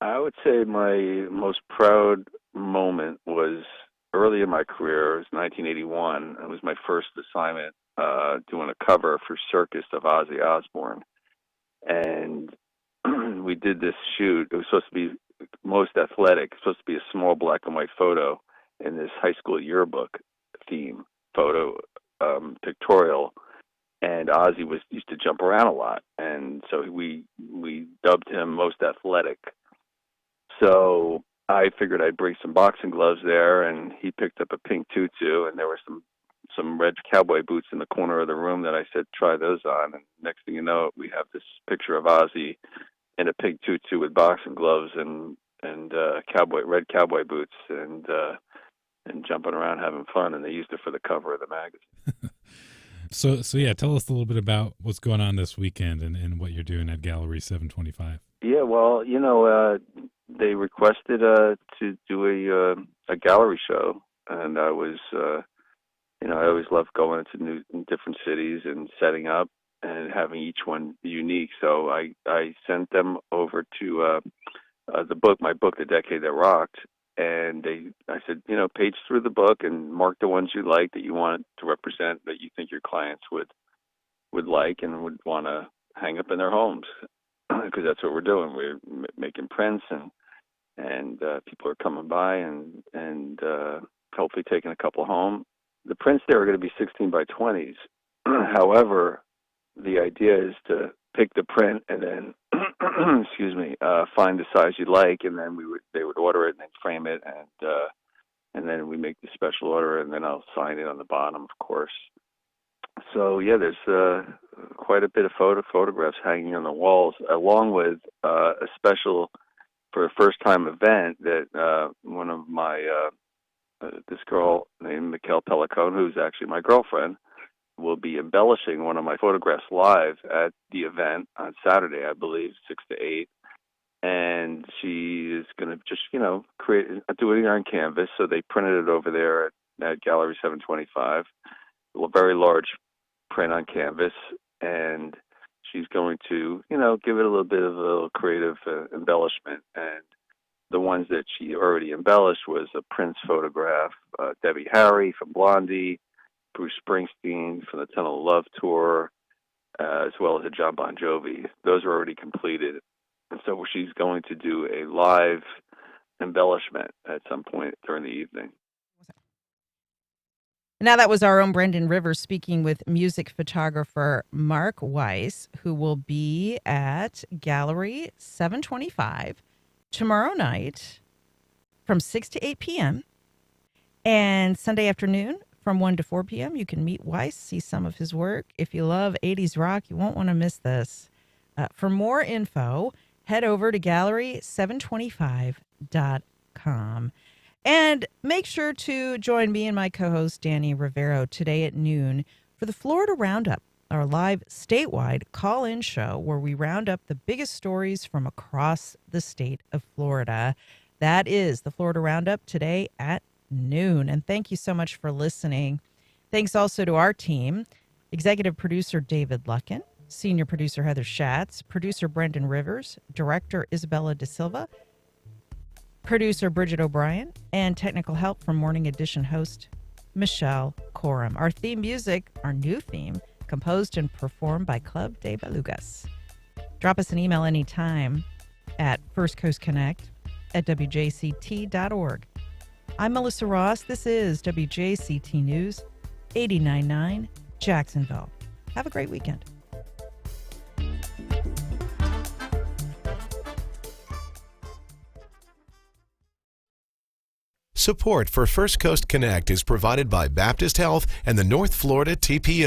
I would say my most proud moment was early in my career. It was 1981. It was my first assignment doing a cover for Circus of Ozzy Osbourne. And we did this shoot. It was supposed to be most athletic. It was supposed to be a small black and white photo in this high school yearbook theme photo pictorial. And Ozzy used to jump around a lot. And so we dubbed him most athletic. So I figured I'd bring some boxing gloves there, and he picked up a pink tutu, and there were some red cowboy boots in the corner of the room that I said, try those on. And next thing you know, we have this picture of Ozzy in a pink tutu with boxing gloves and red cowboy boots and jumping around having fun, and they used it for the cover of the magazine. So yeah, tell us a little bit about what's going on this weekend and what you're doing at Gallery 725. Yeah, well, they requested to do a gallery show, and I was, I always love going to different cities and setting up and having each one unique. So I sent them over to my book, The Decade That Rocked, and I said, page through the book and mark the ones you like that you want to represent, that you think your clients would like and would want to hang up in their homes, because that's what we're doing. We're making prints and people are coming by and hopefully taking a couple home. The prints there are going to be 16 by 20s. However, the idea is to pick the print and then, find the size you like, and then they would order it and then frame it, and then we make the special order, and then I'll sign it on the bottom, of course. So yeah, there's quite a bit of photographs hanging on the walls, along with a special for a first-time event that one of my this girl named Mikkel Pellicone, who's actually my girlfriend, will be embellishing one of my photographs live at the event on Saturday, I believe, 6 to 8. And she is going to just, do it on canvas. So they printed it over there at Gallery 725, a very large print on canvas. And she's going to, give it a little bit of a creative embellishment. And the ones that she already embellished was a Prince photograph, Debbie Harry from Blondie, Bruce Springsteen from the Tunnel of Love tour, as well as a John Bon Jovi. Those are already completed. And so she's going to do a live embellishment at some point during the evening. Now, that was our own Brendan Rivers speaking with music photographer Mark Weiss, who will be at Gallery 725 tomorrow night from 6 to 8 p.m. And Sunday afternoon from 1 to 4 p.m. You can meet Weiss, see some of his work. If you love 80s rock, you won't want to miss this. For more info, head over to gallery725.com. And make sure to join me and my co-host Danny Rivero today at noon for the Florida Roundup, our live statewide call-in show where we round up the biggest stories from across the state of Florida. That is the Florida Roundup today at noon. And thank you so much for listening. Thanks also to our team, executive producer David Luckin, senior producer Heather Schatz, producer Brendan Rivers, director Isabella Da Silva, producer Bridget O'Brien, and technical help from Morning Edition host Michelle Coram. Our theme music, our new theme, composed and performed by Club de Belugas. Drop us an email anytime at firstcoastconnect@wjct.org. I'm Melissa Ross. This is WJCT News 89.9 Jacksonville. Have a great weekend. Support for First Coast Connect is provided by Baptist Health and the North Florida TPO.